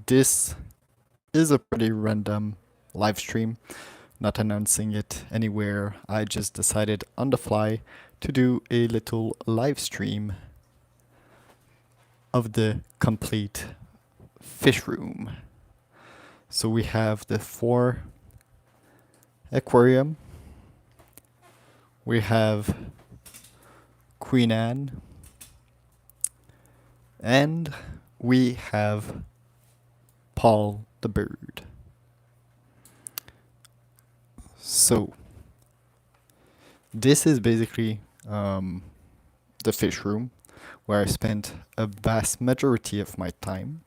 this is a pretty random live stream, not announcing it anywhere. I just decided on the fly to do a little live stream of the complete fish room. So we have the 4 aquarium. We have Queen Anne. And we have Paul the bird. So this is basically the fish room where I spent a vast majority of my time.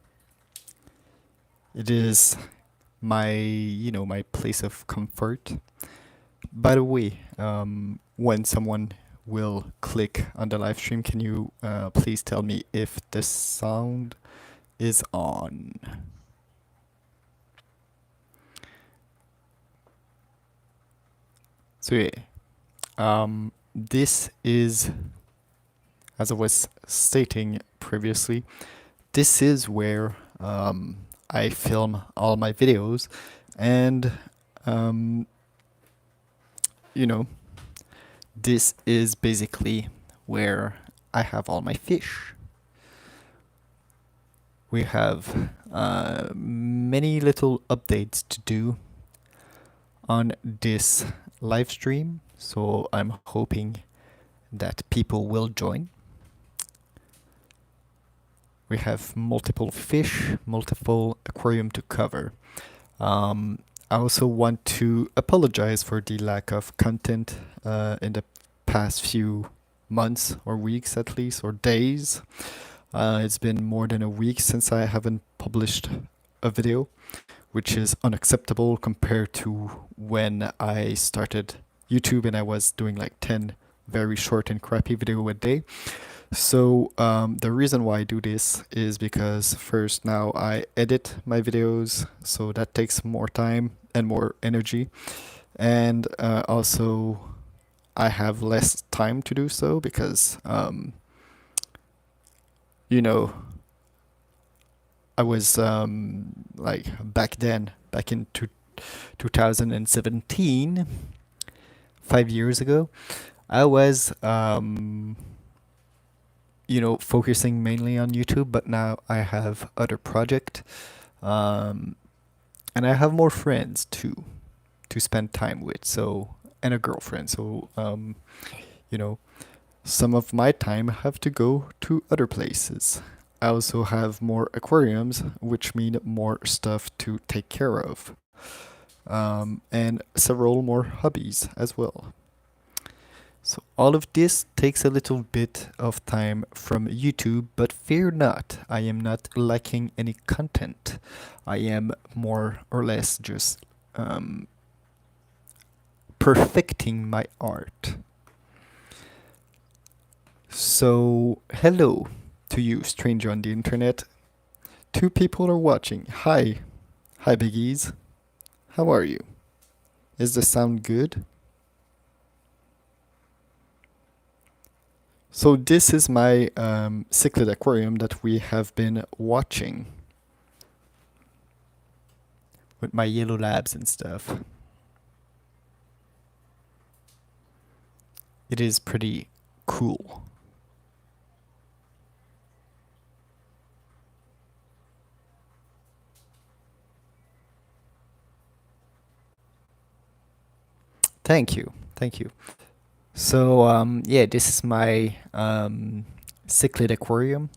It is my, my place of comfort. By the way, when someone will click on the live stream, can you please tell me if the sound is on? So yeah, this is, as I was stating previously, this is where I film all my videos, and this is basically where I have all my fish. We have many little updates to do on this live stream, so I'm hoping that people will join. We have multiple fish, multiple aquarium to cover. I also want to apologize for the lack of content in the past few months or weeks at least, or days. It's been more than a week since I haven't published a video, which is unacceptable compared to when I started YouTube and I was doing like 10 very short and crappy video a day. So the reason why I do this is because first, now I edit my videos, so that takes more time and more energy, and also I have less time to do so because I was like back in 2017, 5 years ago, I was focusing mainly on YouTube, but now I have other project, and I have more friends to spend time with, so, and a girlfriend, so some of my time have to go to other places. I also have more aquariums, which mean more stuff to take care of, and several more hobbies as well. So all of this takes a little bit of time from YouTube, but fear not, I am not lacking any content. I am more or less just perfecting my art. So hello to you, stranger on the internet. 2 people are watching. Hi biggies. How are you? Is the sound good? So this is my Cichlid Aquarium that we have been watching with my yellow labs and stuff. It is pretty cool. Thank you. So yeah, this is my Cichlid Aquarium.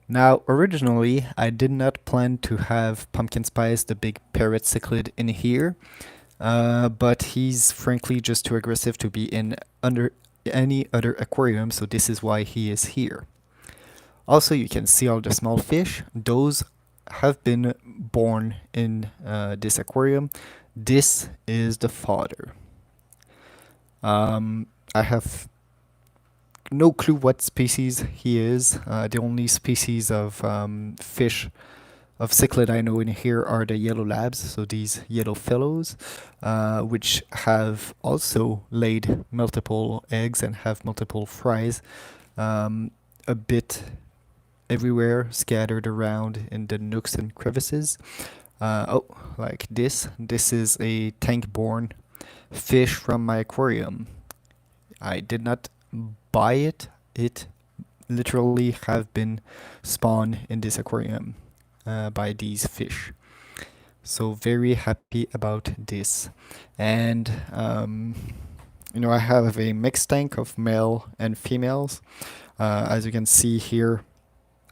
Now, originally, I did not plan to have Pumpkin Spice, the big parrot cichlid, in here, but he's frankly just too aggressive to be in under any other aquarium, so this is why he is here. Also, you can see all the small fish. Those have been born in this aquarium. This is the fodder. I have no clue what species he is. The only species of fish of cichlid I know in here are the yellow labs, so these yellow fellows, which have also laid multiple eggs and have multiple fries. A bit everywhere, scattered around in the nooks and crevices. Oh, like this. This is a tank-born fish from my aquarium. I did not buy it. It literally have been spawned in this aquarium by these fish. So very happy about this. And I have a mixed tank of male and females. As you can see here,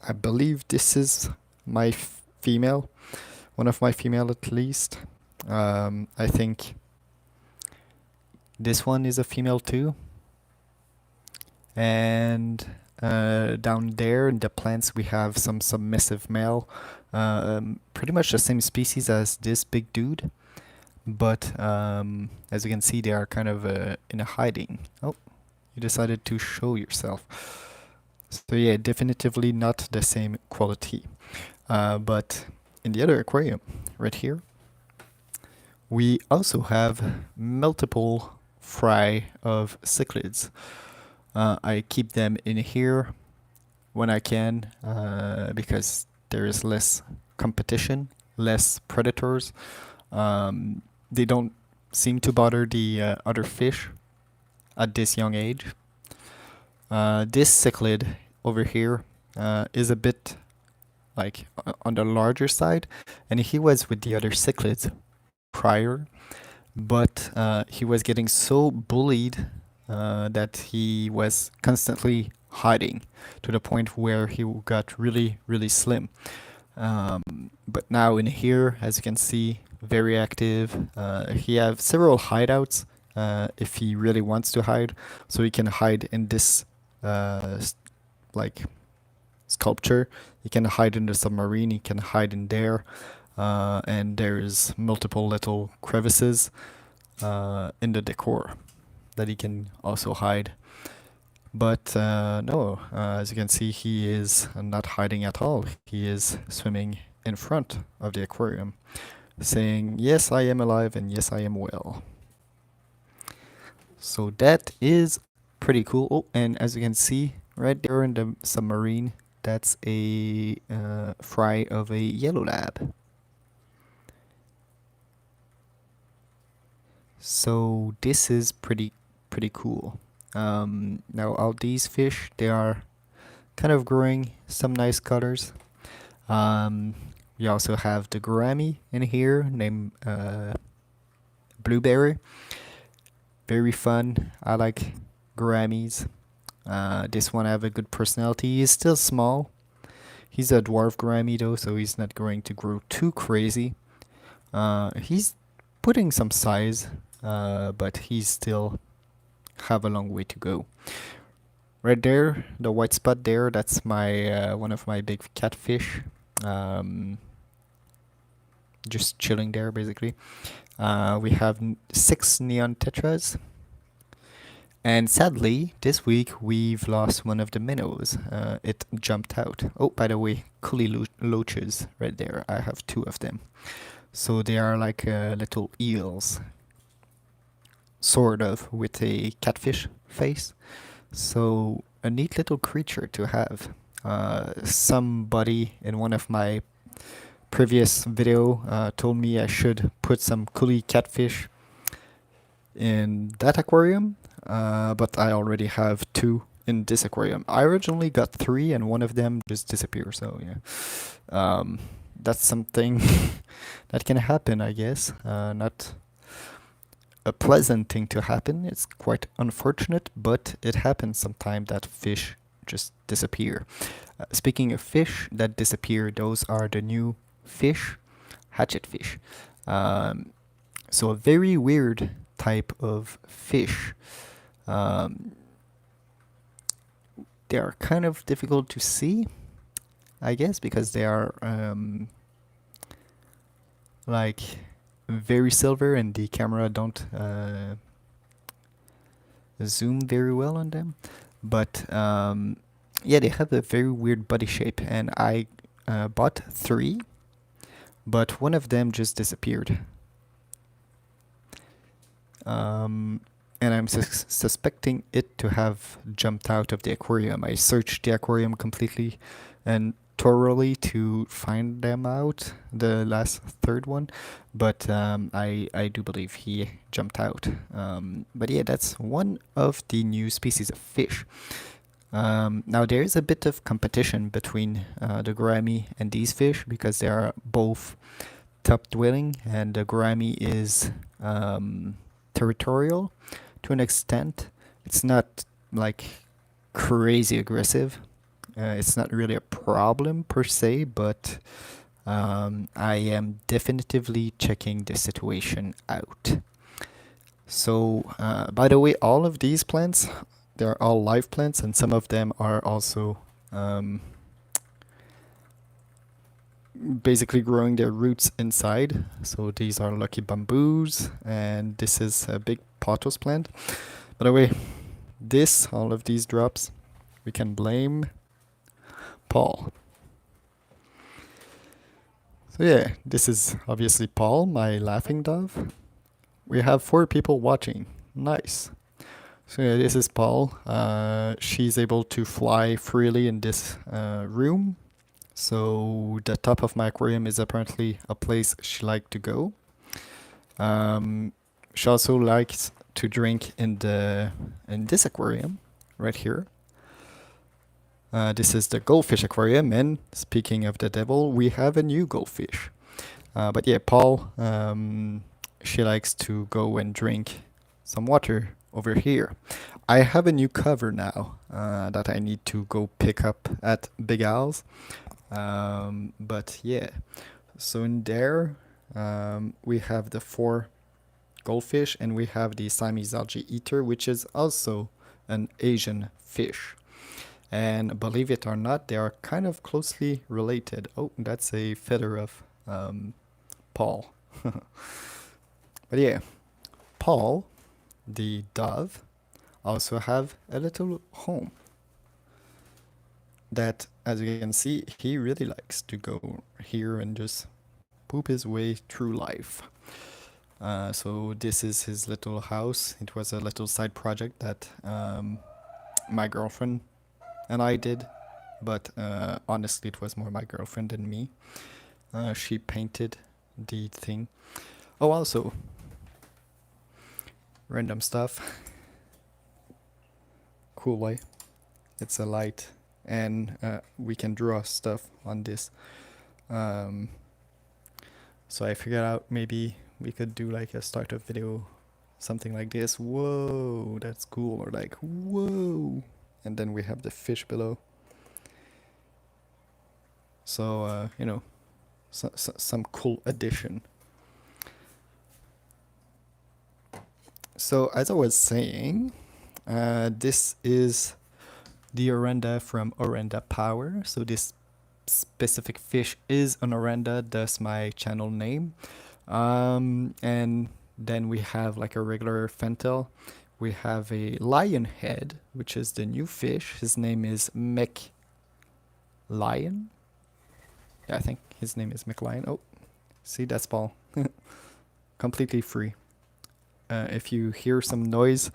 I believe this is my female, one of my female at least. I think this one is a female too. And down there in the plants we have some submissive male, pretty much the same species as this big dude, but as you can see they are kind of in a hiding. Oh, you decided to show yourself. So yeah, definitively not the same quality. But in the other aquarium, right here, we also have multiple fry of cichlids. I keep them in here when I can because there is less competition, less predators. They don't seem to bother the other fish at this young age. This cichlid over here is a bit like on the larger side, and he was with the other cichlids prior, but he was getting so bullied that he was constantly hiding to the point where he got really, really slim. But now in here, as you can see, very active. He has several hideouts if he really wants to hide. So he can hide in this like sculpture. He can hide in the submarine. He can hide in there. And there's multiple little crevices in the decor that he can also hide. But no, as you can see, he is not hiding at all. He is swimming in front of the aquarium, saying, yes, I am alive and yes, I am well. So that is pretty cool. Oh, and as you can see right there in the submarine, that's a fry of a yellow lab. So this is pretty cool. Now all these fish, they are kind of growing some nice colors. We also have the gourami in here named Blueberry. Very fun. I like gouramis. This one have a good personality. He's still small. He's a dwarf gourami though, so he's not going to grow too crazy. He's putting some size, but he's still have a long way to go. Right there, the white spot there, that's my one of my big catfish. Just chilling there basically. We have 6 neon tetras. And sadly, this week we've lost one of the minnows. It jumped out. Oh, by the way, Culi loaches right there. I have 2 of them. So they are like little eels, sort of, with a catfish face. So a neat little creature to have. Somebody in one of my previous video told me I should put some Culi catfish in that aquarium, but I already have 2 in this aquarium. I originally got 3 and one of them just disappeared, so yeah. That's something that can happen, I guess. Not a pleasant thing to happen. It's quite unfortunate, but it happens sometimes that fish just disappear. Speaking of fish that disappear, those are the new fish, hatchet fish. So a very weird type of fish. They are kind of difficult to see, I guess, because they are like very silver and the camera don't zoom very well on them. But yeah, they have a very weird body shape, and I bought 3, but one of them just disappeared. And I'm suspecting it to have jumped out of the aquarium. I searched the aquarium completely and thoroughly to find them out, the last third one, but I do believe he jumped out. But yeah, that's one of the new species of fish. Now there is a bit of competition between the gourami and these fish because they are both top dwelling, and the gourami is territorial to an extent. It's not like crazy aggressive. It's not really a problem per se, but I am definitively checking the situation out. So, by the way, all of these plants, they're all live plants, and some of them are also basically growing their roots inside. So these are lucky bamboos, and this is a big pothos plant. By the way, all of these drops, we can blame Paul. So yeah, this is obviously Paul, my laughing dove. We have 4 people watching. Nice. So yeah, this is Paul. She's able to fly freely in this room. So the top of my aquarium is apparently a place she likes to go. She also likes to drink in this aquarium right here. This is the Goldfish Aquarium, and speaking of the devil, we have a new goldfish. But yeah, Paul, she likes to go and drink some water over here. I have a new cover now that I need to go pick up at Big Al's. But yeah, so in there we have the 4 goldfish, and we have the Siamese algae eater, which is also an Asian fish. And believe it or not, they are kind of closely related. Oh, that's a feather of Paul. But yeah, Paul, the dove, also have a little home that, as you can see, he really likes to go here and just poop his way through life. So this is his little house. It was a little side project that my girlfriend and I did, but honestly it was more my girlfriend than me. She painted the thing. Oh, also, random stuff. Cool way. It's a light, and we can draw stuff on this. So I figured out maybe we could do like a startup video, something like this. Whoa, that's cool. Or like, whoa. And then we have the fish below. So, you know, some cool addition. So, as I was saying, this is the Orenda from Orenda Power. So this specific fish is an Orenda, thus my channel name. And then we have like a regular fantail. We have a lion head, which is the new fish. His name is Mech Lion. Yeah, I think his name is Mech Lion. Oh, see, that's Paul. Completely free. If you hear some noise,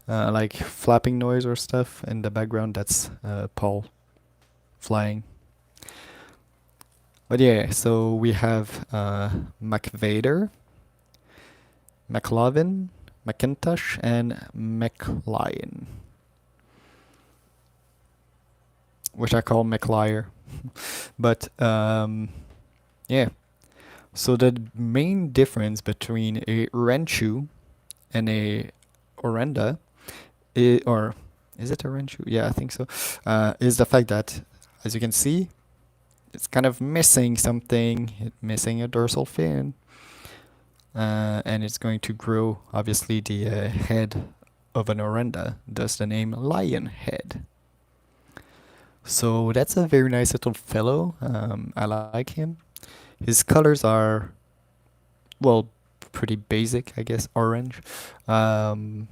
like flapping noise or stuff in the background, that's Paul flying. But yeah, so we have McVader, McLovin, McIntosh, and McLion, which I call McLiar. But yeah, so the main difference between a Renchu and a Orenda, or is it a Renchu? Yeah, I think so. Is the fact that, as you can see, it's kind of missing something. It's missing a dorsal fin. And it's going to grow, obviously, the head of an Orenda, thus the name Lion Head. So that's a very nice little fellow. I like him. His colors are, well, pretty basic, I guess, orange. But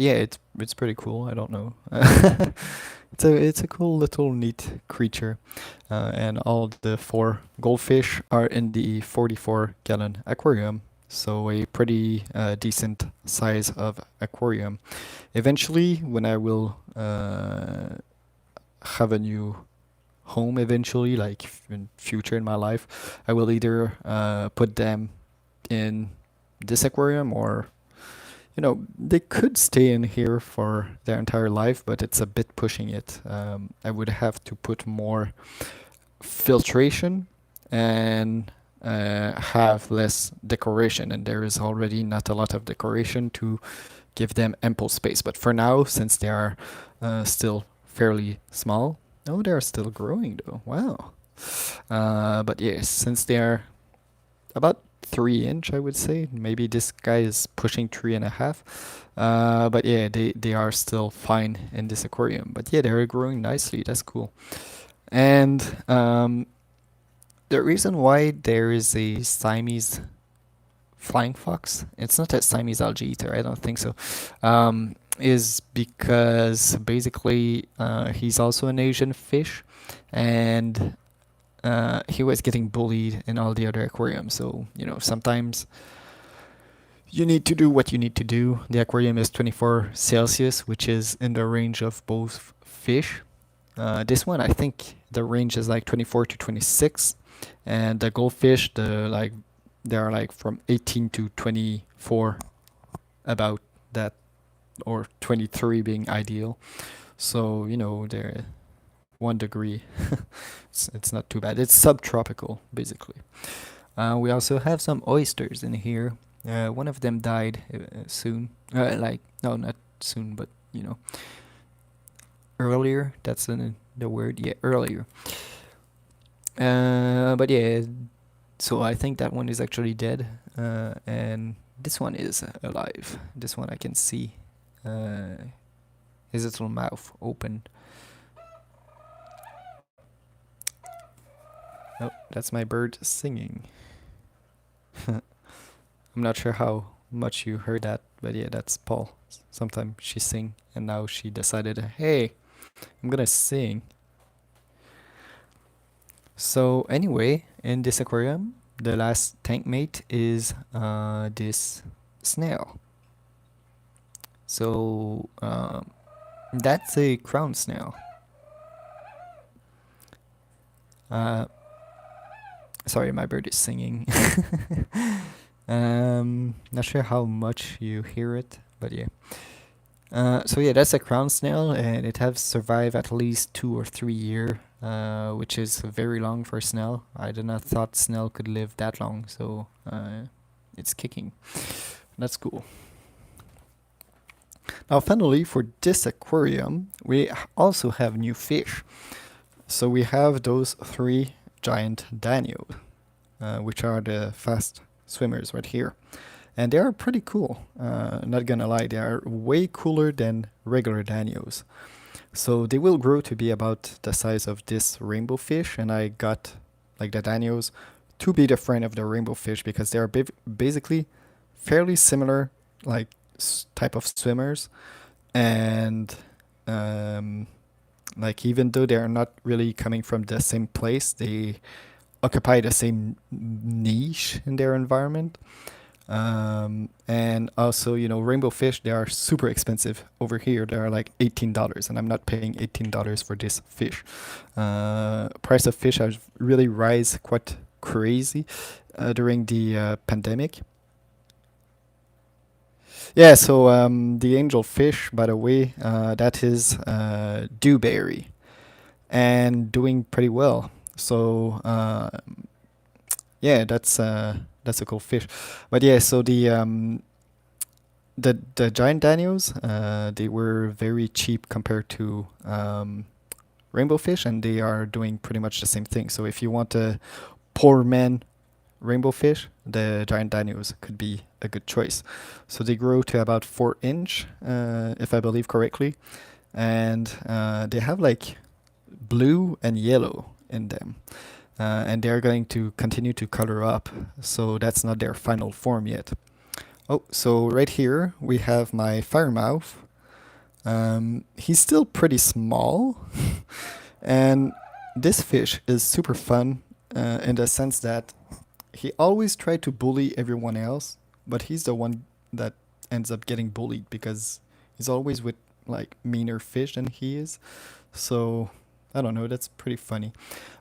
yeah, it's pretty cool. I don't know. It's a cool little neat creature. And all the 4 goldfish are in the 44-gallon aquarium. So a pretty decent size of aquarium. Eventually, when I will have a new home eventually, like in future in my life, I will either put them in this aquarium, or they could stay in here for their entire life, but it's a bit pushing it. I would have to put more filtration and have less decoration, and there is already not a lot of decoration to give them ample space. But for now, since they are still fairly small, oh, they're still growing though. Wow. But yes, since they are about 3 inch, I would say. Maybe this guy is pushing 3.5. But yeah, they are still fine in this aquarium. But yeah, they're growing nicely. That's cool. And the reason why there is a Siamese flying fox, it's not a Siamese algae eater, I don't think so, is because basically he's also an Asian fish, and he was getting bullied in all the other aquariums. So, sometimes you need to do what you need to do. The aquarium is 24 Celsius, which is in the range of both fish. This one, I think the range is like 24 to 26, and the goldfish, they are like from 18 to 24, about that, or 23 being ideal. So, they're 1 degree. It's not too bad. It's subtropical, basically. We also have some oysters in here. One of them died soon. No, not soon, but earlier. That's the word. Yeah, earlier. But yeah, so I think that one is actually dead. And this one is alive. This one I can see his little mouth open. Oh, that's my bird singing. I'm not sure how much you heard that, but yeah, that's Paul. Sometimes she sing, and now she decided, hey, I'm gonna sing. So anyway, in this aquarium, the last tank mate is this snail. So that's a crown snail. Sorry, my bird is singing. Not sure how much you hear it, but yeah. So yeah, that's a crown snail, and it has survived at least 2 or 3 years, which is very long for snail. I did not thought snail could live that long, so it's kicking. That's cool. Now, finally, for this aquarium, we also have new fish. So we have those 3 giant danios, which are the fast swimmers right here. And they are pretty cool, not gonna lie, they are way cooler than regular danios. So they will grow to be about the size of this rainbow fish, and I got like the danios to be the friend of the rainbow fish because they are basically fairly similar, like type of swimmers, and like even though they are not really coming from the same place, they occupy the same niche in their environment. And also, rainbow fish, they are super expensive over here. They are like $18, and I'm not paying $18 for this fish. Price of fish has really rise quite crazy during the pandemic. Yeah, so the angel fish, by the way, that is dewberry, and doing pretty well. So yeah, that's a cool fish. But yeah, so the giant danios, they were very cheap compared to rainbow fish, and they are doing pretty much the same thing. So if you want a poor man rainbow fish, the giant danios could be a good choice. So they grow to about 4 inch, if I believe correctly, and they have like blue and yellow in them. And they're going to continue to color up, so that's not their final form yet. Oh, so right here we have my firemouth. He's still pretty small, and this fish is super fun in the sense that he always tried to bully everyone else, but he's the one that ends up getting bullied because he's always with like meaner fish than he is. So I don't know, that's pretty funny.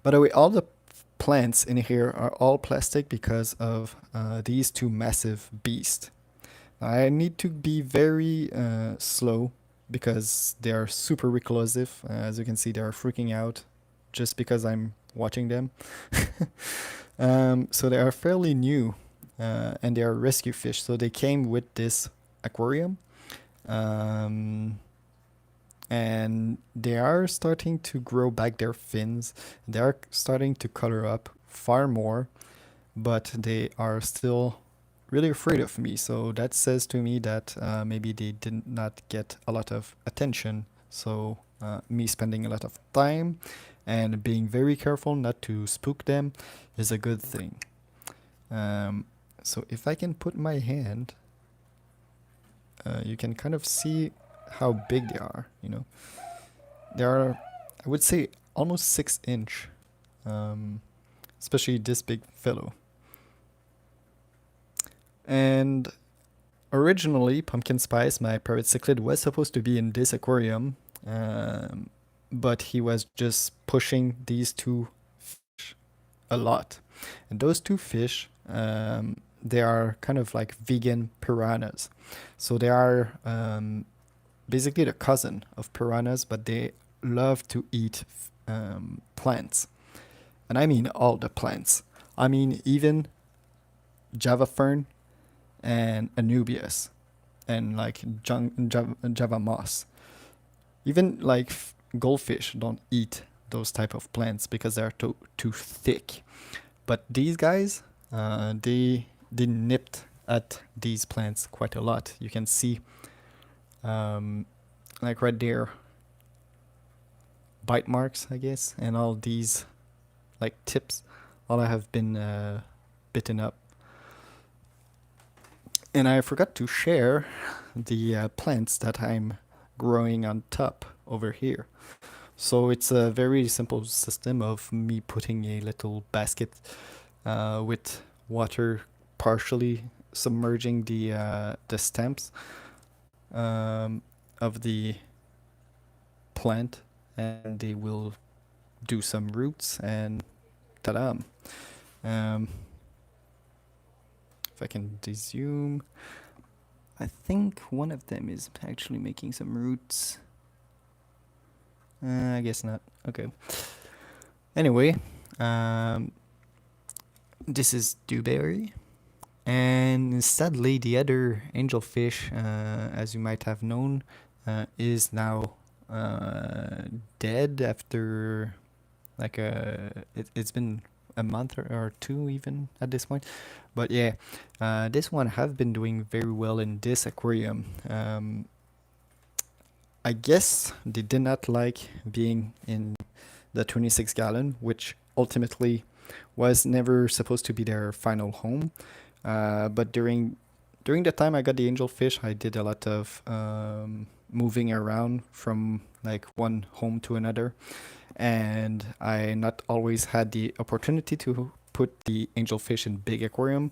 By the way, all the plants in here are all plastic because of these two massive beasts. I need to be very slow because they are super reclusive. As you can see, they are freaking out just because I'm watching them. So they are fairly new and they are rescue fish. So they came with this aquarium. Um, and they are starting to grow back their fins. They are starting to color up far more, but they are still really afraid of me. So that says to me that maybe they did not get a lot of attention. So me spending a lot of time and being very careful not to spook them is a good thing. So if I can put my hand, you can kind of see how big they are, you know. They are, I would say, almost 6 inch, especially this big fellow. And originally, Pumpkin Spice, my parrot cichlid, was supposed to be in this aquarium, but he was just pushing these two fish a lot. And those two fish, they are kind of like vegan piranhas. So they are basically the cousin of piranhas, but they love to eat plants. And I mean all the plants. I mean even Java Fern and Anubias and like Java moss. Even like goldfish don't eat those type of plants because they're too thick. But these guys, they nipped at these plants quite a lot. You can see, like right there, bite marks, I guess, and all these like tips, all have been bitten up. And I forgot to share the plants that I'm growing on top over here. So it's a very simple system of me putting a little basket with water partially submerging the stems of the plant, and they will do some roots, and ta-da! If I can dezoom, I think one of them is actually making some roots. I guess not. Okay. Anyway, this is dewberry, and sadly, the other angelfish, as you might have known, is now dead after like it's been a month or two even at this point. But yeah, this one have been doing very well in this aquarium. I guess they did not like being in the 26 gallon, which ultimately was never supposed to be their final home. But during the time I got the angelfish, I did a lot of moving around from like one home to another, and I not always had the opportunity to put the angelfish in big aquarium.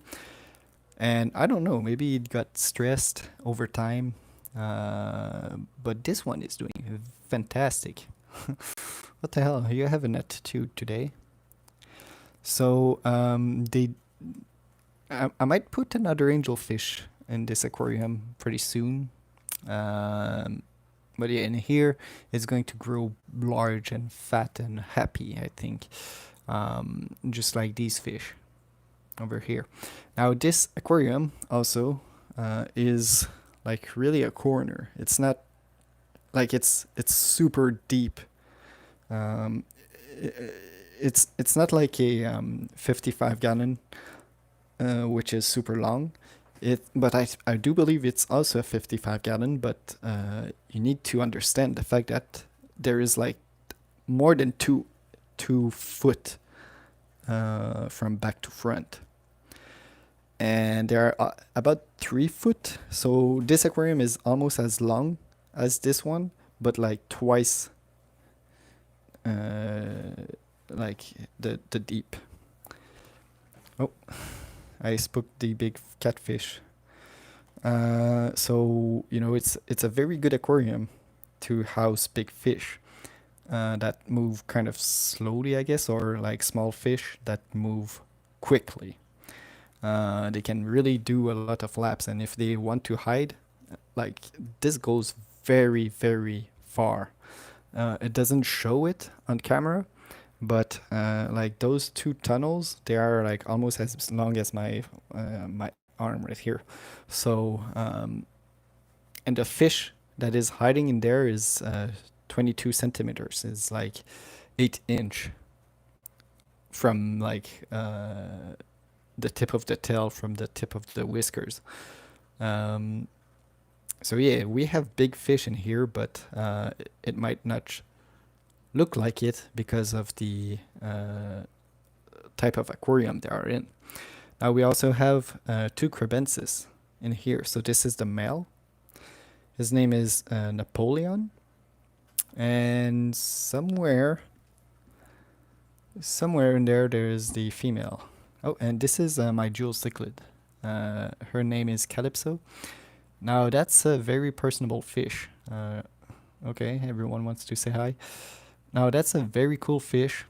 And I don't know, maybe it got stressed over time. But this one is doing fantastic. What the hell? You have an attitude today. So I might put another angelfish in this aquarium pretty soon. But yeah, in here it's going to grow large and fat and happy, I think. Just like these fish over here. Now this aquarium also is like really a corner. It's not like it's super deep. Um, it's not like a 55 gallon, which is super long. But I do believe it's also a 55 gallon. But you need to understand the fact that there is like more than 2 foot from back to front. And there are about 3 foot. So this aquarium is almost as long as this one, but like twice like the deep. Oh, I spooked the big catfish. So you know it's a very good aquarium to house big fish. that move kind of slowly, I guess, or like small fish that move quickly. They can really do a lot of laps, and if they want to hide, like this goes very, very far. It doesn't show it on camera, but like those two tunnels, they are like almost as long as my arm right here. So and the fish that is hiding in there is 22 centimeters. Is like 8 inch from like the tip of the tail from the tip of the whiskers. Um, so yeah, we have big fish in here, but it might not look like it because of the type of aquarium they are in. Now we also have two crebensis in here. So this is the male. His name is Napoleon. And somewhere in there is the female. Oh, and this is my jewel cichlid. Her name is Calypso. Now that's a very personable fish. Okay, everyone wants to say hi. Now that's a very cool fish.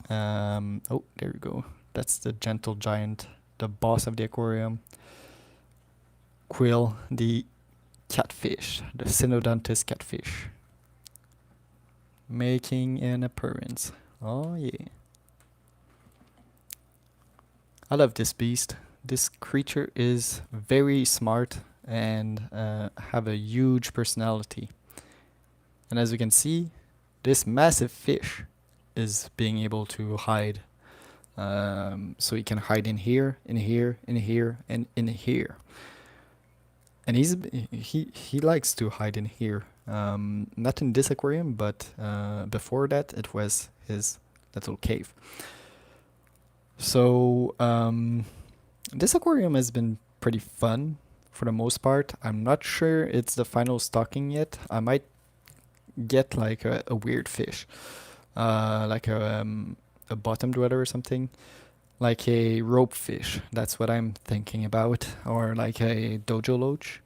Oh, there we go. That's the gentle giant, the boss of the aquarium. Quill, the catfish, the Synodontis catfish, making an appearance. Oh yeah. I love this beast. This creature is very smart and have a huge personality. And as you can see, this massive fish is being able to hide. So he can hide in here, in here, in here, and in here. And he likes to hide in here. Not in this aquarium, but before that it was his little cave. So this aquarium has been pretty fun for the most part. I'm not sure it's the final stocking yet. I might get like a weird fish, like a bottom dweller or something, like a rope fish. That's what I'm thinking about, or like a dojo loach.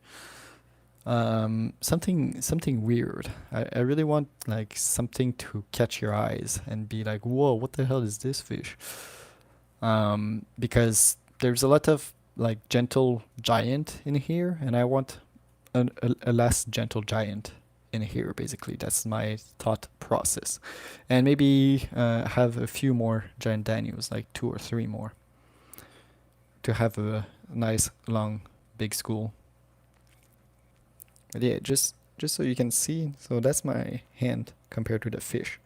Something weird. I really want like something to catch your eyes and be like, whoa, what the hell is this fish? Because there's a lot of like gentle giant in here, and I want a less gentle giant in here. Basically, that's my thought process, and maybe have a few more giant Danios, like 2 or 3 more, to have a nice long big school. But yeah, just so you can see, so that's my hand compared to the fish.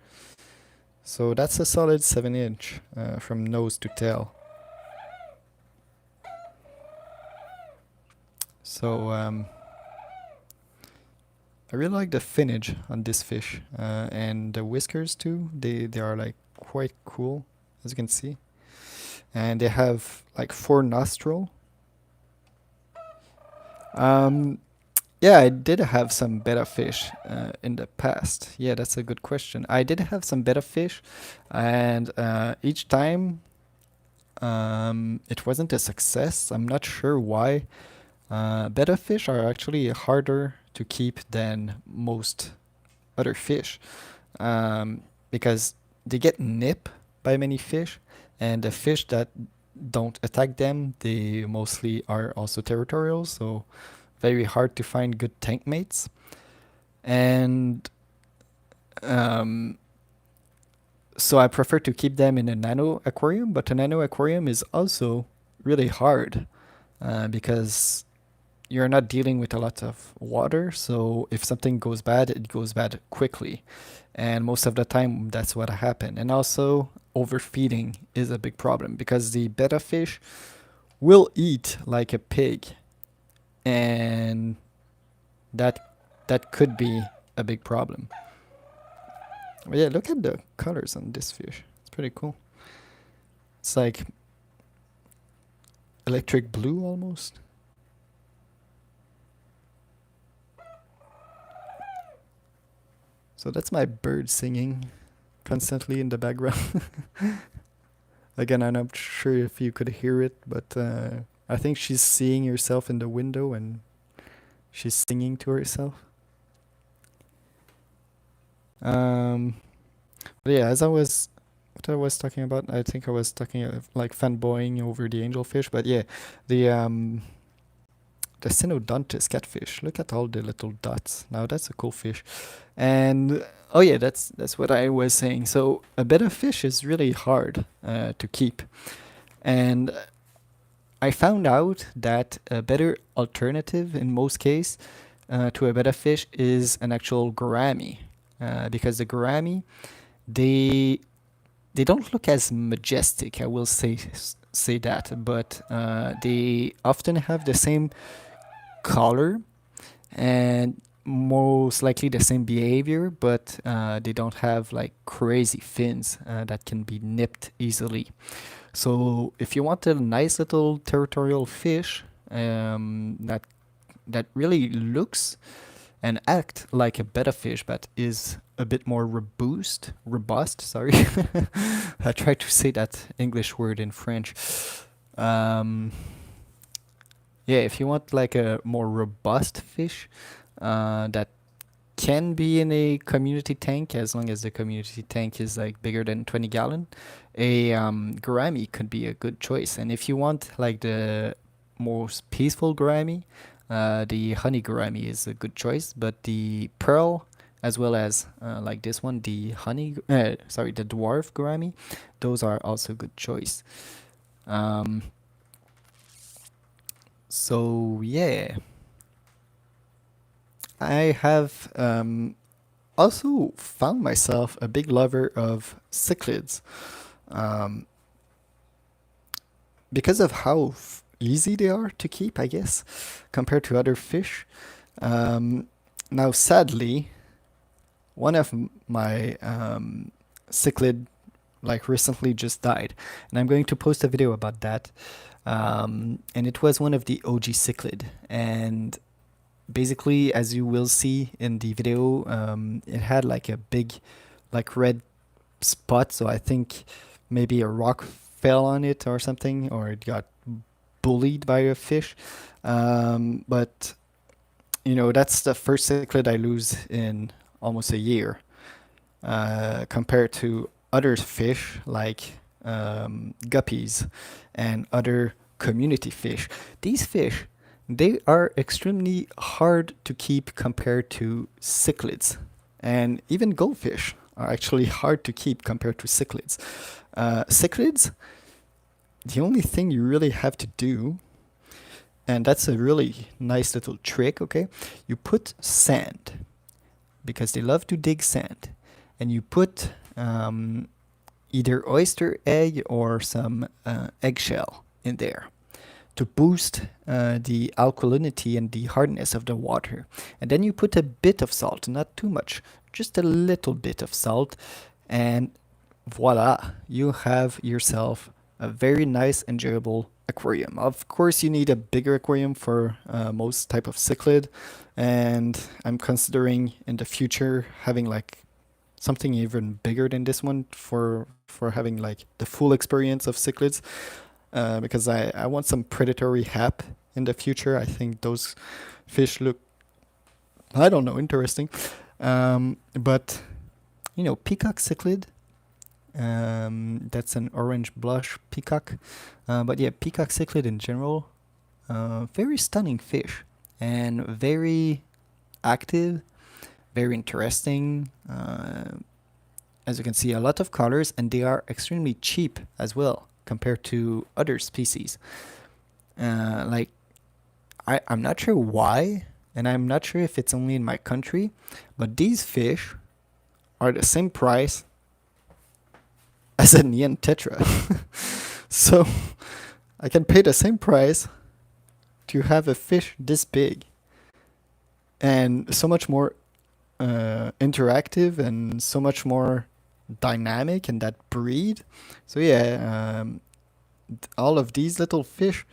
So that's a solid 7 inch from nose to tail. So I really like the finnage on this fish, and the whiskers too. They are like quite cool, as you can see, and they have like 4 nostril. Yeah, I did have some betta fish in the past. Yeah, that's a good question. I did have some betta fish, and each time it wasn't a success. I'm not sure why. Betta fish are actually harder to keep than most other fish, because they get nipped by many fish, and the fish that don't attack them, they mostly are also territorial, so very hard to find good tank mates. And so I prefer to keep them in a nano aquarium, but a nano aquarium is also really hard because you're not dealing with a lot of water. So if something goes bad, it goes bad quickly. And most of the time, that's what happened. And also, overfeeding is a big problem because the betta fish will eat like a pig, and that could be a big problem. But yeah, look at the colors on this fish. It's pretty cool. It's like electric blue almost. So that's my bird singing constantly in the background. Again, I'm not sure if you could hear it, but I think she's seeing herself in the window and she's singing to herself. Um, But yeah, as I was what I was talking about, I think I was talking like fanboying over the angelfish, but yeah, the um the Synodontis catfish. Look at all the little dots. Now that's a cool fish. And oh yeah, that's what I was saying. So a betta fish is really hard to keep, and I found out that a better alternative in most case to a betta fish is an actual gourami, because the gourami they they don't look as majestic. I will say that, but they often have the same color and most likely the same behavior, but they don't have like crazy fins that can be nipped easily. So if you want a nice little territorial fish that really looks and act like a betta fish, but is a bit more robust. Sorry, I tried to say that English word in French. Um, yeah, if you want like a more robust fish that can be in a community tank, as long as the community tank is like bigger than 20 gallon, a gourami could be a good choice. And if you want like the most peaceful gourami, the honey gourami is a good choice. But the pearl, as well as like this one, the the dwarf gourami, those are also good choice. Um, so yeah, I have also found myself a big lover of cichlids, um, because of how easy they are to keep, I guess, compared to other fish. Um, Now, sadly, one of my cichlid like recently just died, and I'm going to post a video about that. And it was one of the OG cichlid, and basically, as you will see in the video, it had like a big, like red spot. So I think maybe a rock fell on it or something, or it got bullied by a fish. But you know, that's the first cichlid I lose in almost a year, compared to other fish like guppies and other community fish. These fish, they are extremely hard to keep compared to cichlids, and even goldfish are actually hard to keep compared to cichlids. Cichlids, the only thing you really have to do, and that's a really nice little trick, okay? You put sand, because they love to dig sand, and you put either oyster egg or some eggshell in there to boost the alkalinity and the hardness of the water. And then you put a bit of salt, not too much, just a little bit of salt, and voila, you have yourself a very nice, enjoyable aquarium. Of course, you need a bigger aquarium for most type of cichlid, and I'm considering in the future having like something even bigger than this one for having like the full experience of cichlids, because I want some predatory hap in the future. I think those fish look, I don't know, interesting. But you know, peacock cichlid, that's an orange blush peacock. But yeah, peacock cichlid in general, very stunning fish and very active, very interesting. As you can see, a lot of colors, and they are extremely cheap as well compared to other species. Like, I'm not sure why, and I'm not sure if it's only in my country, but these fish are the same price as a neon tetra. So I can pay the same price to have a fish this big and so much more interactive and so much more dynamic in that breed. So yeah, all of these little fish,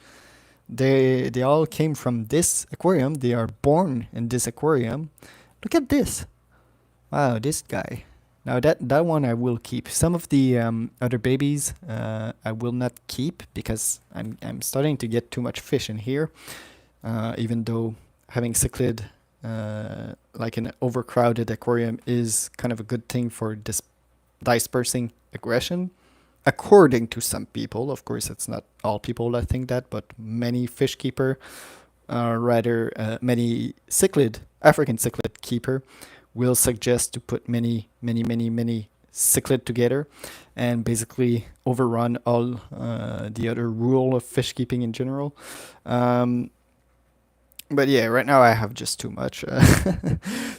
they all came from this aquarium. They are born in this aquarium. Look at this. Wow, this guy. Now that one I will keep. Some of the other babies I will not keep because I'm starting to get too much fish in here. Even though having cichlid like an overcrowded aquarium is kind of a good thing for this dispersing aggression. According to some people, of course, it's not all people that think that, but many fish keeper, many African cichlid keeper will suggest to put many cichlid together and basically overrun all the other rule of fish keeping in general. But yeah, right now I have just too much,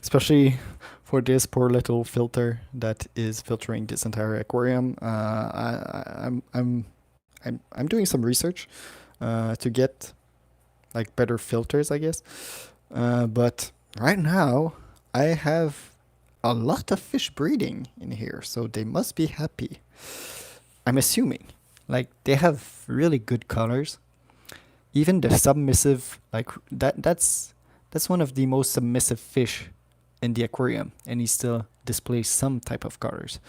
especially for this poor little filter that is filtering this entire aquarium. I'm doing some research to get like better filters, I guess. But right now I have a lot of fish breeding in here, so they must be happy. I'm assuming, like they have really good colors. Even the submissive, like that's one of the most submissive fish in the aquarium, and he still displays some type of colors.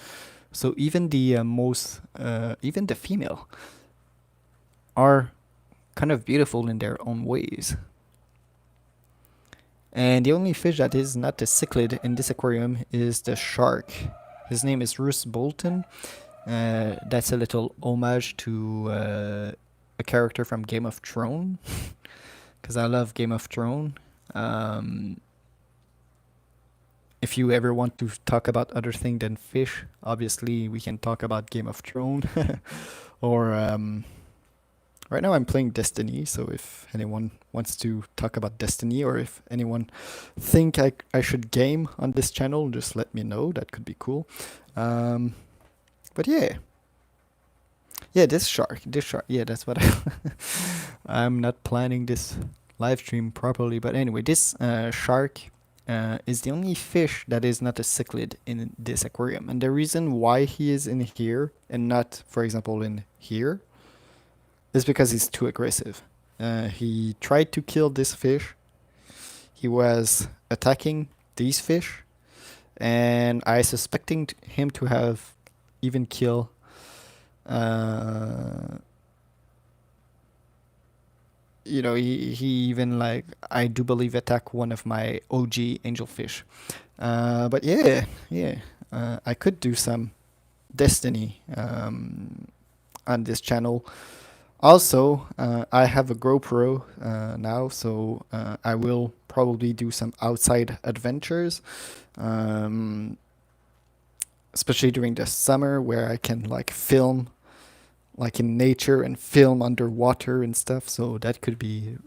So even even the female are kind of beautiful in their own ways. And the only fish that is not a cichlid in this aquarium is the shark. His name is Roose Bolton. That's a little homage to a character from Game of Thrones, because I love Game of Thrones. If you ever want to talk about other thing than fish, obviously we can talk about Game of Thrones. Or right now I'm playing Destiny, so if anyone wants to talk about Destiny, or if anyone think I should game on this channel, just let me know. That could be cool. But yeah. Yeah, this shark, yeah, that's what I'm not planning this live stream properly, but anyway, this shark is the only fish that is not a cichlid in this aquarium. And the reason why he is in here and not, for example, in here, is because he's too aggressive. He tried to kill this fish. He was attacking these fish, and I suspecting him to have even killed he even, like, I do believe attack one of my OG angelfish. But yeah, I could do some Destiny on this channel. Also, I have a GoPro now, so I will probably do some outside adventures, especially during the summer, where I can like film like in nature and film underwater and stuff. So that could be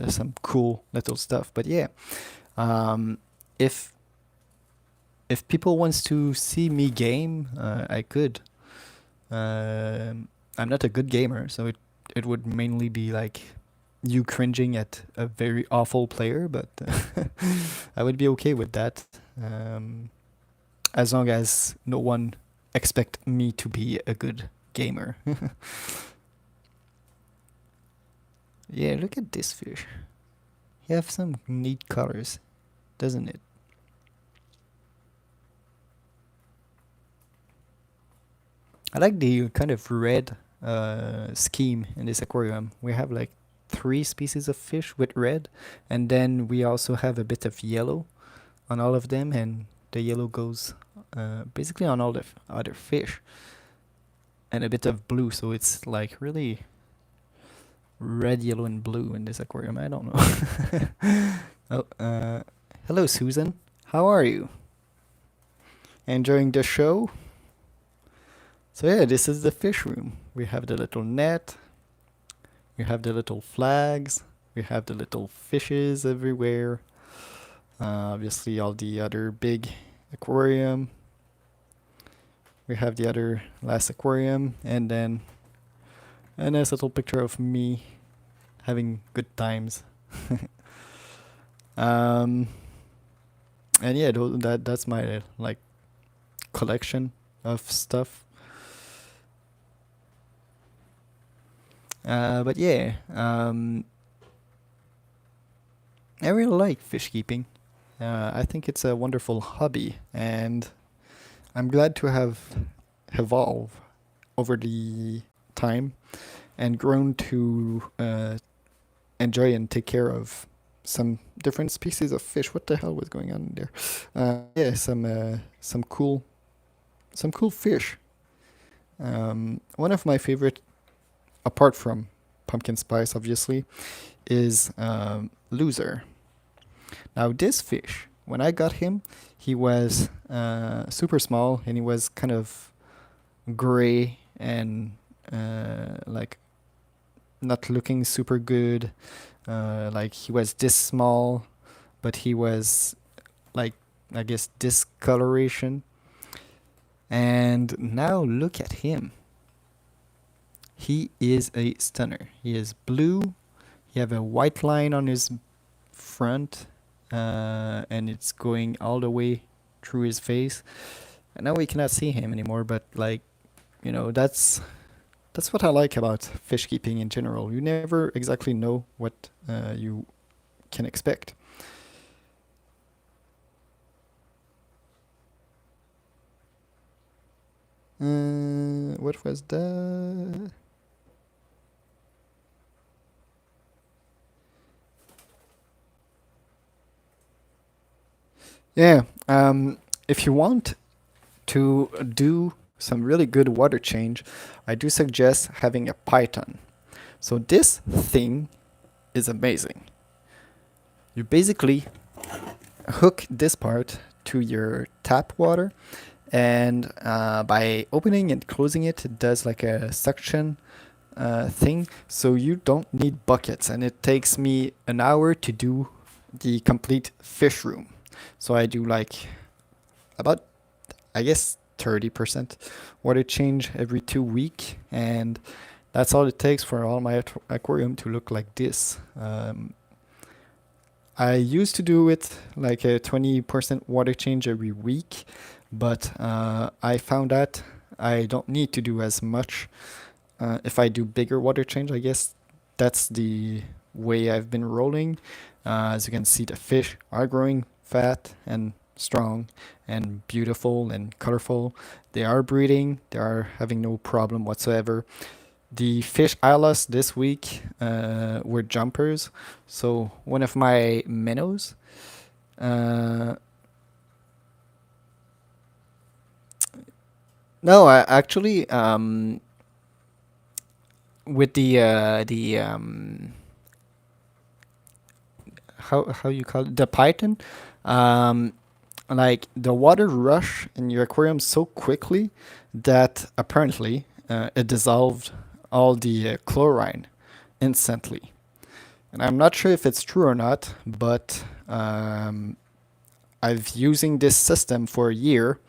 some cool little stuff. But yeah, if people wants to see me game, I could. I'm not a good gamer, so it would mainly be like you cringing at a very awful player, but I would be okay with that, as long as no one expect me to be a good gamer. Yeah, look at this fish. You have some neat colors, doesn't it? I like the kind of red scheme in this aquarium. We have like 3 species of fish with red, and then we also have a bit of yellow on all of them, and the yellow goes basically on all the other fish, and a bit of blue, so it's like really red, yellow, and blue in this aquarium. I don't know. Oh, hello Susan, how are you? Enjoying the show? So yeah, this is the fish room. We have the little net, we have the little flags, we have the little fishes everywhere. Obviously all the other big aquarium. We have the other last aquarium, and then a nice little picture of me having good times. And yeah, that's my like collection of stuff. But yeah, I really like fish keeping. I think it's a wonderful hobby, and I'm glad to have evolved over the time and grown to enjoy and take care of some different species of fish. What the hell was going on there? Yeah, some cool some cool fish. One of my favorite, apart from pumpkin spice, obviously, is loser. Now this fish, when I got him, he was super small and he was kind of gray and like not looking super good. Like he was this small, but he was like, I guess, discoloration. And now look at him. He is a stunner. He is blue. He have a white line on his front, and it's going all the way through his face. And now we cannot see him anymore, but like, that's what I like about fish keeping in general. You never exactly know what you can expect. What was that? Yeah. If you want to do some really good water change, I do suggest having a python. So this thing is amazing. You basically hook this part to your tap water, and by opening and closing it, it does like a suction thing. So you don't need buckets, and it takes me an hour to do the complete fish room. So I do like about, I guess, 30% water change every 2 weeks, and that's all it takes for all my aquarium to look like this. I used to do it like a 20% water change every week, but I found that I don't need to do as much if I do bigger water change. I guess that's the way I've been rolling. As you can see, the fish are growing fat and strong and beautiful and colorful. They are breeding. They are having no problem whatsoever. The fish I lost this week were jumpers. So one of my minnows, no, I actually, with the how you call it, the python, um, like the water rush in your aquarium so quickly that apparently it dissolved all the chlorine instantly. And I'm not sure if it's true or not, but I've using this system for a year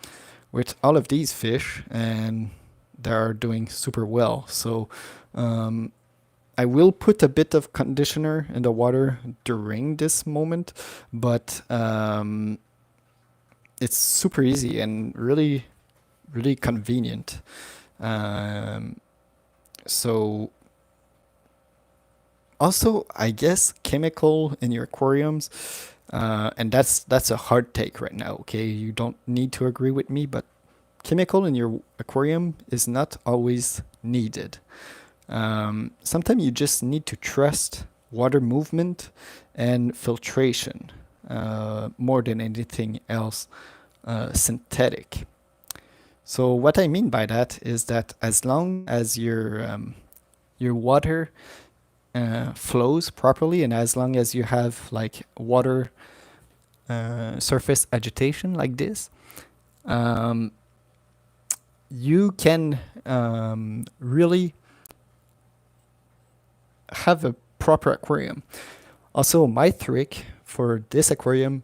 with all of these fish, and they're doing super well. So um, I will put a bit of conditioner in the water during this moment, but it's super easy and really, really convenient. Um, so also, I guess chemical in your aquariums, and that's a hard take right now. Okay, you don't need to agree with me, but chemical in your aquarium is not always needed. Sometimes you just need to trust water movement and filtration more than anything else synthetic. So what I mean by that is that as long as your water flows properly, and as long as you have like water surface agitation like this, um, you can really have a proper aquarium. Also, my trick for this aquarium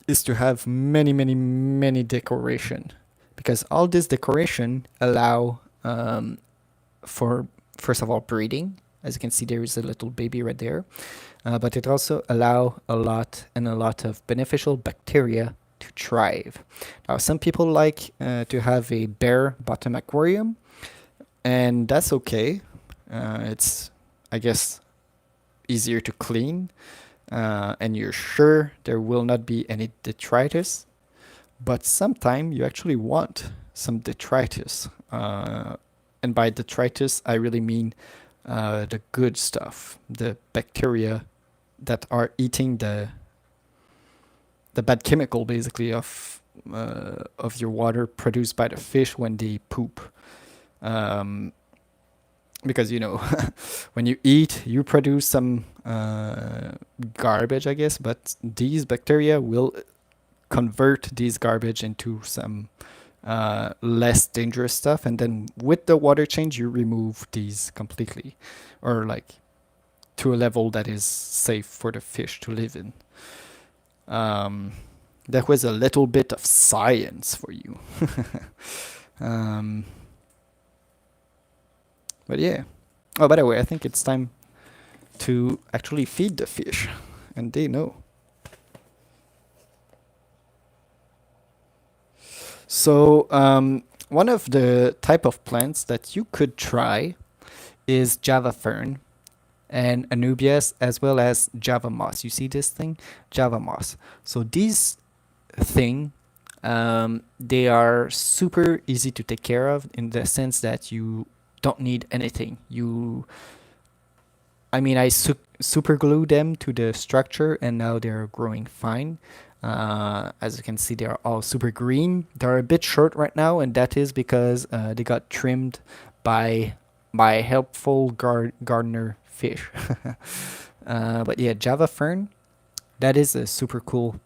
is to have many, many, many decoration, because all this decoration allow for, first of all, breeding. As you can see, there is a little baby right there, but it also allow a lot of beneficial bacteria to thrive. Now, some people like to have a bare bottom aquarium, and that's okay. It's, I guess, easier to clean, and you're sure there will not be any detritus. But sometimes you actually want some detritus, and by detritus, I really mean the good stuff, the bacteria that are eating the bad chemical, basically, of of your water produced by the fish when they poop. Um, because you know, when you eat, you produce some garbage, I guess, but these bacteria will convert these garbage into some less dangerous stuff, and then with the water change, you remove these completely, or like to a level that is safe for the fish to live in. Um, that was a little bit of science for you. um, but yeah. Oh, by the way, I think it's time to actually feed the fish, and they know. So one of the type of plants that you could try is Java Fern and Anubias, as well as Java Moss. You see this thing? Java Moss. So these thing, they are super easy to take care of in the sense that you don't need anything. I super glue them to the structure, and now they're growing fine. As you can see, they are all super green. They're a bit short right now, and that is because they got trimmed by my helpful gardener fish. But yeah, Java Fern, that is a super cool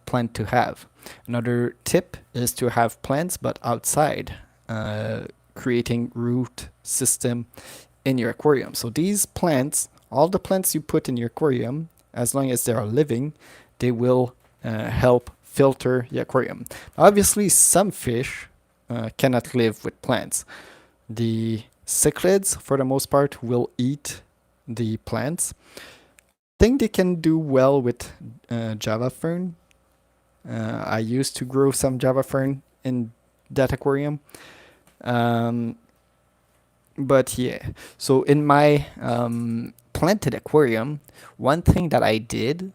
plant to have. Another tip is to have plants, but outside, creating root system in your aquarium. So these plants, all the plants you put in your aquarium, as long as they are living, they will help filter the aquarium. Obviously, some fish cannot live with plants. The cichlids, for the most part, will eat the plants. I think they can do well with Java Fern. I used to grow some Java Fern in that aquarium. But yeah, so in my planted aquarium, one thing that I did,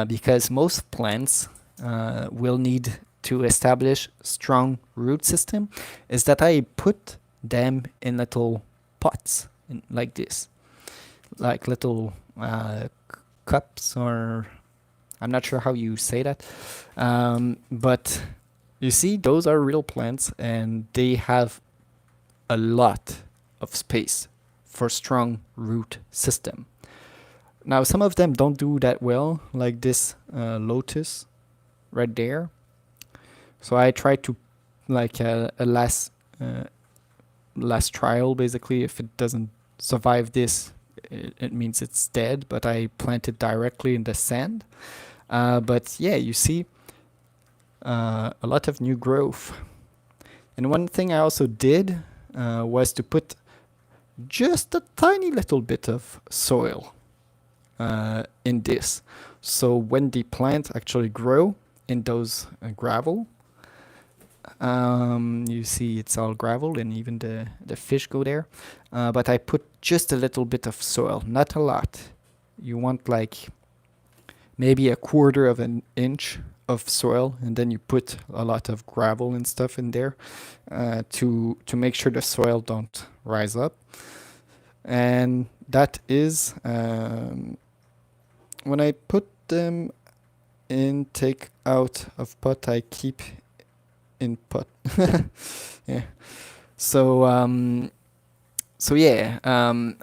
because most plants will need to establish strong root system, is that I put them in little pots like this, like little cups, or I'm not sure how you say that, but you see, those are real plants, and they have a lot of space for strong root system. Now, some of them don't do that well, like this lotus right there. So I tried to, like a last trial, basically. If it doesn't survive this, it means it's dead. But I planted directly in the sand. But yeah, you see a lot of new growth. And one thing I also did was to put just a tiny little bit of soil in this. So when the plant actually grow in those gravel, you see it's all gravel, and even the fish go there. But I put just a little bit of soil, not a lot. You want like maybe a quarter of an inch of soil, and then you put a lot of gravel and stuff in there to make sure the soil don't rise up. And that is when I put them in take out of pot, I keep in pot. Yeah. So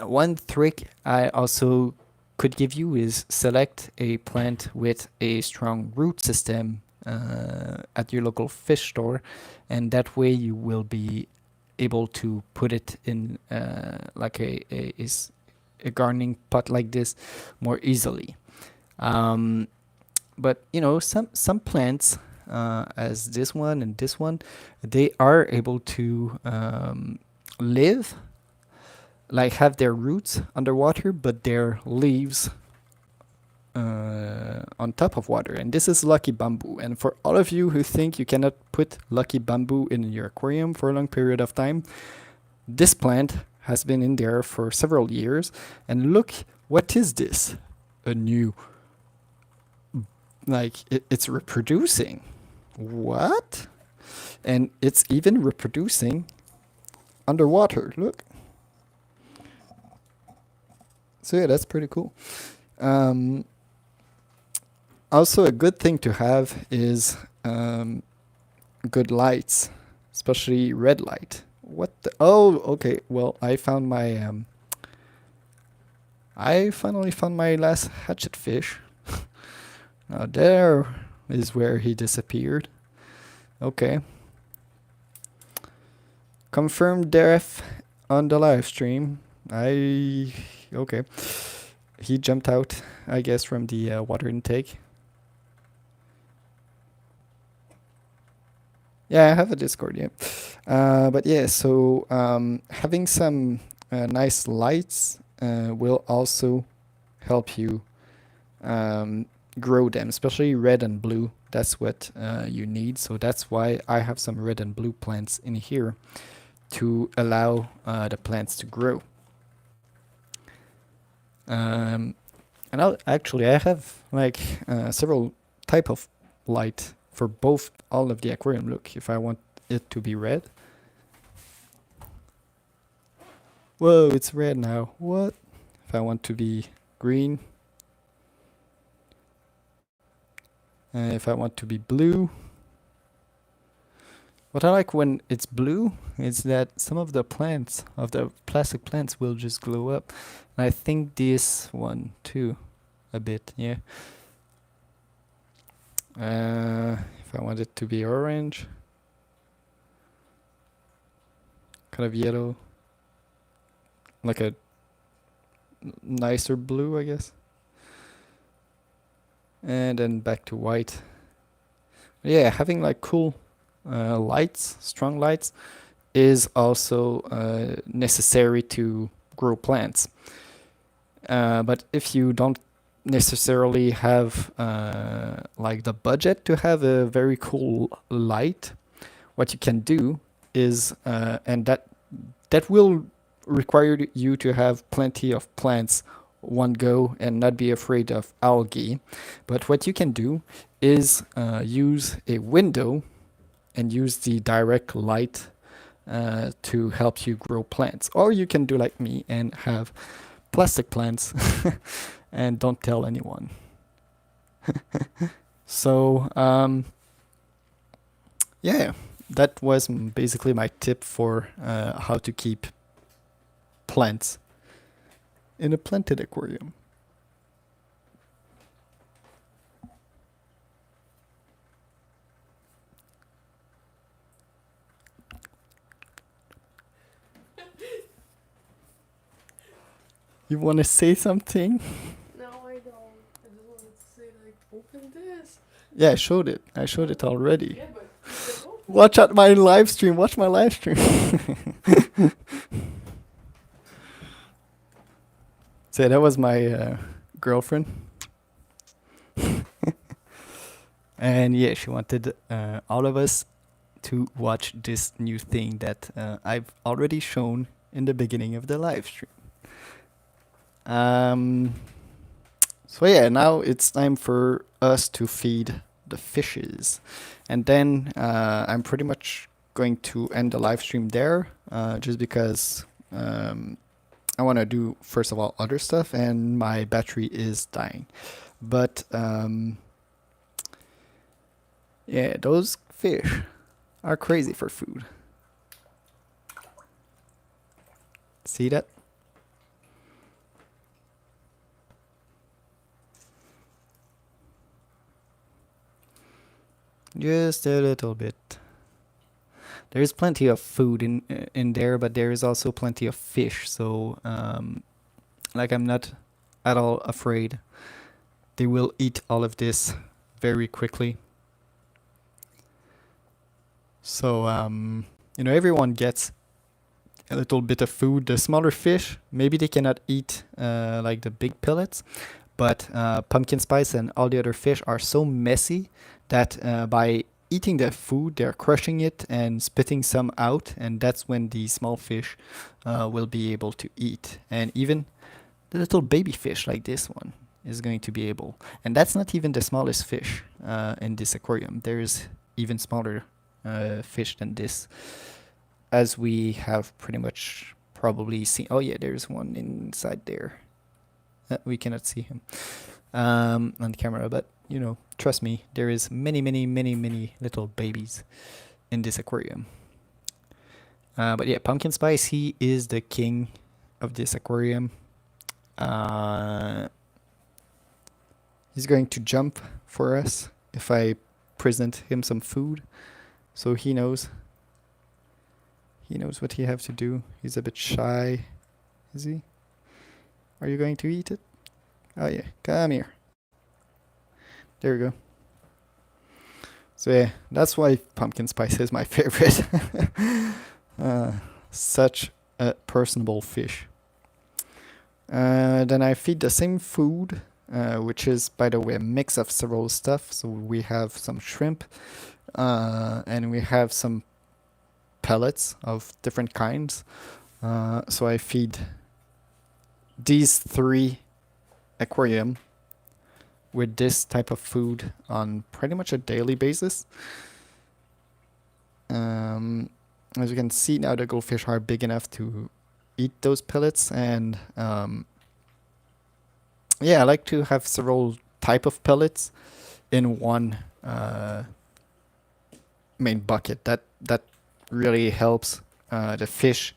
one trick I also could give you is select a plant with a strong root system at your local fish store, and that way you will be able to put it in like a gardening pot like this more easily. But you know, some plants, as this one and this one, they are able to live, like have their roots underwater, but their leaves on top of water. And this is lucky bamboo. And for all of you who think you cannot put lucky bamboo in your aquarium for a long period of time, this plant has been in there for several years. And look, what is this? A new, like it's reproducing. What? And it's even reproducing underwater. Look. So yeah, that's pretty cool. Also, a good thing to have is good lights, especially red light. What the? Oh, okay. Well, I found my I finally found my last hatchet fish. Now there is where he disappeared. Okay. Confirmed death on the live stream. Okay. He jumped out, I guess, from the water intake. Yeah, I have a Discord, yeah. But yeah, so having some nice lights will also help you grow them, especially red and blue. That's what you need. So that's why I have some red and blue plants in here to allow the plants to grow. And actually, I have like several type of light for all of the aquarium. Look, if I want it to be red. Whoa, it's red now. What? If I want to be green. If I want to be blue. What I like when it's blue is that some of the plants, of the plastic plants, will just glow up. And I think this one too, a bit, yeah. If I want it to be orange, kind of yellow, like a nicer blue, I guess. And then back to white. Yeah, having like cool lights, strong lights, is also necessary to grow plants. But if you don't necessarily have like the budget to have a very cool light, what you can do is, and that will require you to have plenty of plants one go and not be afraid of algae. But what you can do is use a window and use the direct light to help you grow plants. Or you can do like me and have plastic plants and don't tell anyone. So yeah, that was basically my tip for how to keep plants in a planted aquarium. You want to say something? No, I don't. I just wanted to say, like, open this. Yeah, I showed it. I showed it already. Yeah, but you said open. Watch out my live stream. Watch my live stream. So that was my girlfriend. And yeah, she wanted all of us to watch this new thing that I've already shown in the beginning of the live stream. So yeah, now it's time for us to feed the fishes. And then I'm pretty much going to end the live stream there, just because I want to do, first of all, other stuff, and my battery is dying. But yeah, those fish are crazy for food. See that? Just a little bit. There's plenty of food in there, but there is also plenty of fish. So, like, I'm not at all afraid. They will eat all of this very quickly. So, everyone gets a little bit of food. The smaller fish, maybe they cannot eat like the big pellets, but pumpkin spice and all the other fish are so messy that by eating the food, they're crushing it and spitting some out, and that's when the small fish will be able to eat. And even the little baby fish like this one is going to be able. And that's not even the smallest fish in this aquarium. There's even smaller fish than this, as we have pretty much probably seen. Oh yeah, there's one inside there. We cannot see him on camera, but trust me, there is many little babies in this aquarium. But yeah, Pumpkin Spice, he is the king of this aquarium. He's going to jump for us if I present him some food, so he knows. He knows what he has to do. He's a bit shy. Is he? Are you going to eat it? Oh yeah, come here. There we go. So yeah, that's why Pumpkin Spice is my favorite. Such a personable fish. Then I feed the same food, which is, by the way, a mix of several stuff. So we have some shrimp, and we have some pellets of different kinds. So I feed these 3 aquarium with this type of food on pretty much a daily basis. As you can see now, the goldfish are big enough to eat those pellets, and yeah, I like to have several type of pellets in one main bucket. That really helps the fish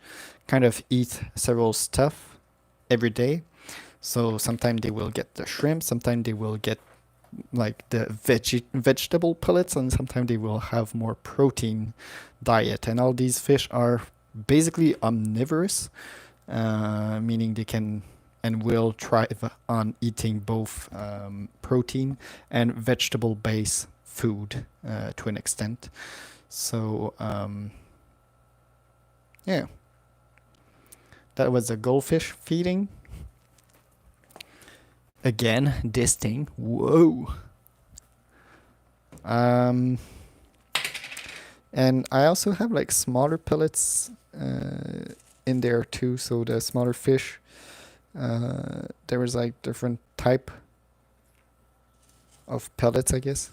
kind of eat several stuff every day. So sometimes they will get the shrimp, sometimes they will get like the vegetable pellets, and sometimes they will have more protein diet. And all these fish are basically omnivorous, meaning they can and will thrive on eating both protein and vegetable based food to an extent. So yeah, that was the goldfish feeding. Again, this thing, whoa. And I also have like smaller pellets in there too. So the smaller fish, there was like different type of pellets, I guess.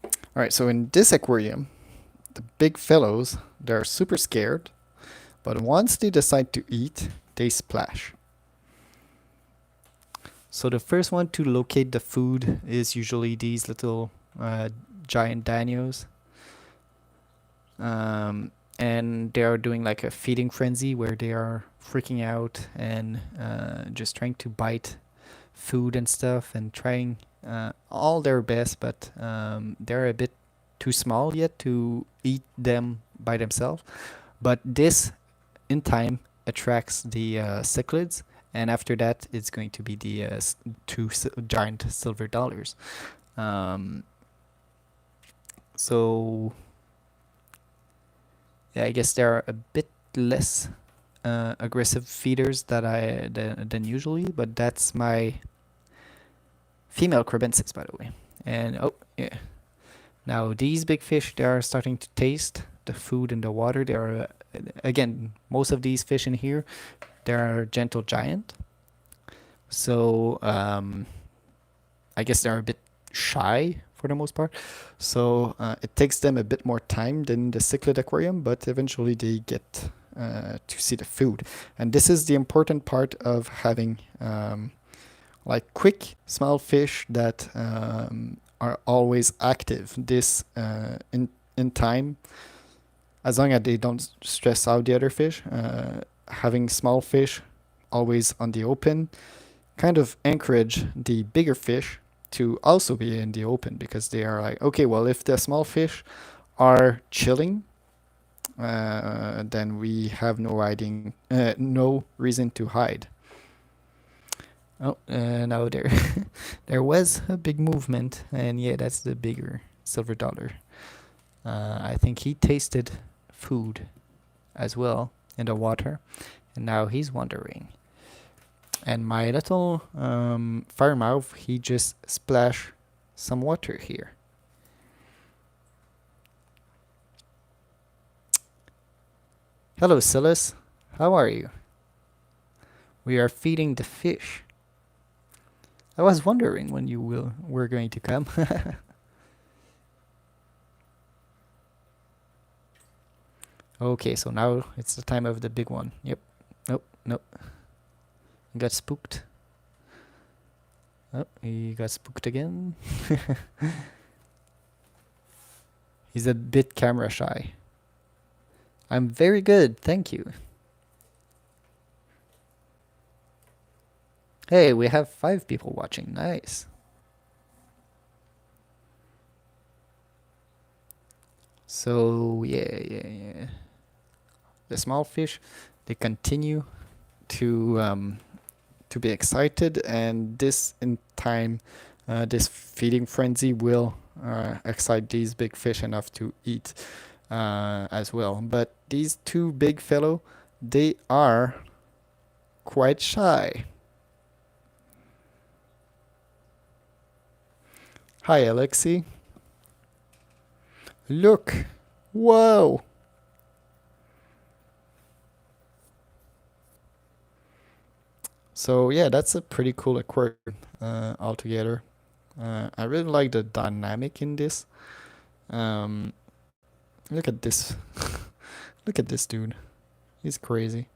All right, so in this aquarium, the big fellows, they're super scared. But once they decide to eat, they splash. So the first one to locate the food is usually these little giant danios. And they are doing like a feeding frenzy where they are freaking out and just trying to bite food and stuff and trying all their best, but they're a bit too small yet to eat them by themselves. But this in time attracts the cichlids, and after that it's going to be the 2 giant silver dollars. So yeah, I guess there are a bit less aggressive feeders than usually, but that's my female crebensis, by the way. And oh yeah, now these big fish, they are starting to taste the food in the water. They are again, most of these fish in here, they are gentle giant. So I guess they're a bit shy for the most part. So it takes them a bit more time than the Cichlid Aquarium, but eventually they get to see the food. And this is the important part of having like quick, small fish that are always active. This in time, as long as they don't stress out the other fish, having small fish always on the open kind of encourage the bigger fish to also be in the open, because they are like, okay, well, if the small fish are chilling, then we have no reason to hide. Oh, now there was a big movement, and yeah, that's the bigger silver dollar. I think he tasted food as well in the water, and now he's wandering. And my little firemouth, he just splashed some water here. Hello, Silas. How are you? We are feeding the fish. I was wondering when you were going to come. Okay, so now it's the time of the big one. Yep. Nope. Got spooked. Oh, he got spooked again. He's a bit camera shy. I'm very good, thank you. Hey, we have 5 people watching. Nice. So, yeah. The small fish, they continue to be excited, and this in time, this feeding frenzy will excite these big fish enough to eat as well. But these 2 big fellow, they are quite shy. Hi, Alexi. Look! Whoa! So yeah, that's a pretty cool aquarium altogether. I really like the dynamic in this. Look at this. Look at this dude. He's crazy.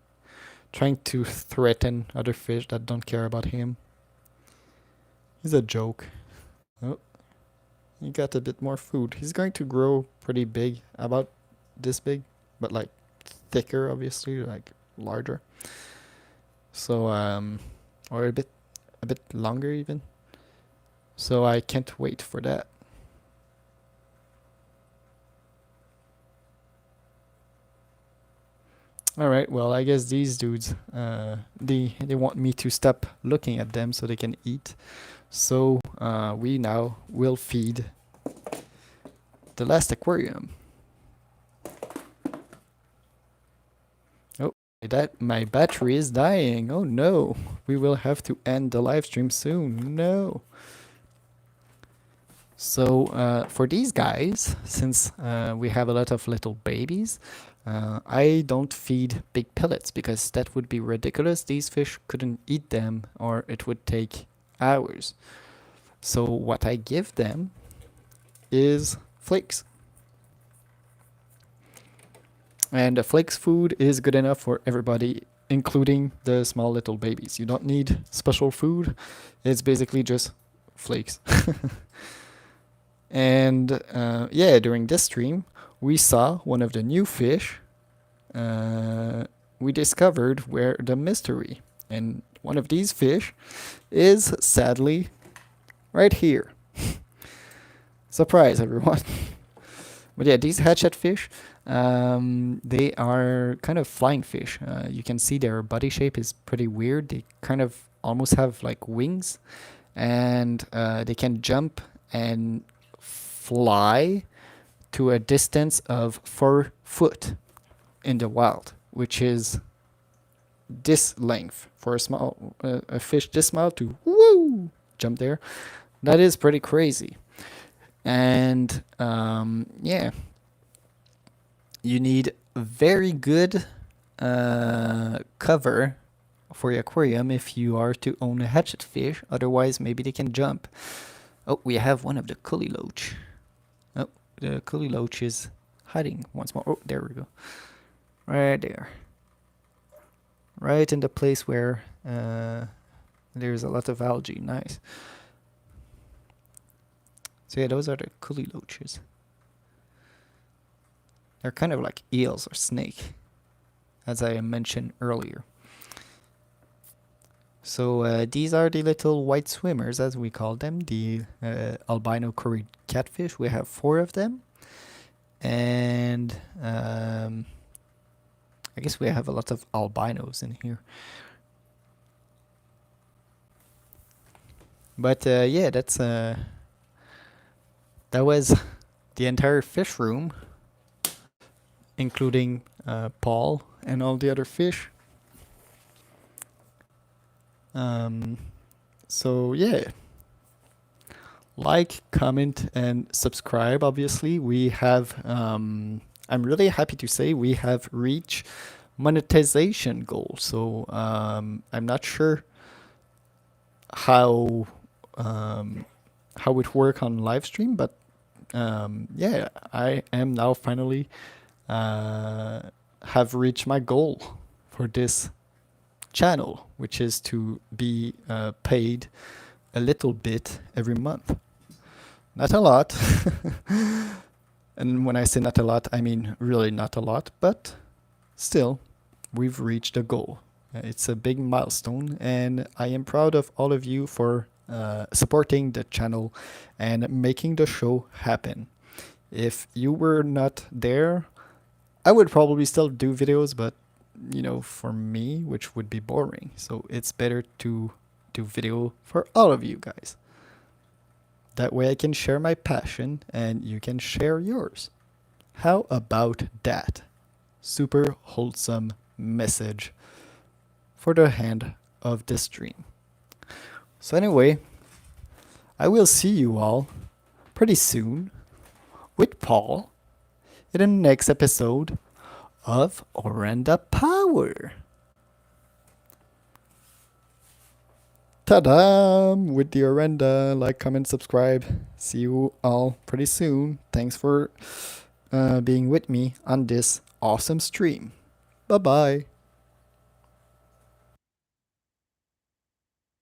Trying to threaten other fish that don't care about him. He's a joke. Oh, he got a bit more food. He's going to grow pretty big, about this big, but like thicker, obviously, like larger. So or a bit longer even. So I can't wait for that. All right, well, I guess these dudes, they want me to stop looking at them so they can eat. So we now will feed the last aquarium. Oh, that my battery is dying. Oh no, we will have to end the live stream soon. No. So for these guys, since we have a lot of little babies, I don't feed big pellets because that would be ridiculous. These fish couldn't eat them, or it would take hours. So what I give them is flakes. And the flakes food is good enough for everybody, including the small little babies. You don't need special food. It's basically just flakes. And yeah, during this stream, we saw one of the new fish. We discovered where the mystery. And one of these fish is sadly right here. Surprise, everyone. But yeah, these hatchet fish, they are kind of flying fish. You can see their body shape is pretty weird. They kind of almost have like wings, and they can jump and fly to a distance of 4 foot in the wild, which is this length for a small a fish this small to woo jump there. That is pretty crazy. And yeah, you need very good cover for your aquarium if you are to own a hatchet fish. Otherwise, maybe they can jump. Oh, we have one of the Cully Loach. Oh, the Cully Loach is hiding once more. Oh, there we go. Right there. Right in the place where there's a lot of algae. Nice. So yeah, those are the Cully Loaches. They're kind of like eels or snake, as I mentioned earlier. So these are the little white swimmers, as we call them, the albino curried catfish. We have 4 of them. And I guess we have a lot of albinos in here. But yeah, that was the entire fish room, including Paul and all the other fish. So yeah, like, comment, and subscribe. Obviously, we have. I'm really happy to say we have reached monetization goal. So I'm not sure how it work on live stream, but yeah, I am now finally have reached my goal for this channel, which is to be paid a little bit every month. Not a lot. And when I say not a lot, I mean really not a lot, but still, we've reached a goal. It's a big milestone, and I am proud of all of you for supporting the channel and making the show happen. If you were not there, I would probably still do videos, but for me, which would be boring. So it's better to do video for all of you guys. That way I can share my passion and you can share yours. How about that? Super wholesome message for the end of this stream. So anyway, I will see you all pretty soon with Paul in the next episode of Orenda Power. Ta-da! With the Orenda, like, comment, subscribe. See you all pretty soon. Thanks for being with me on this awesome stream. Bye-bye.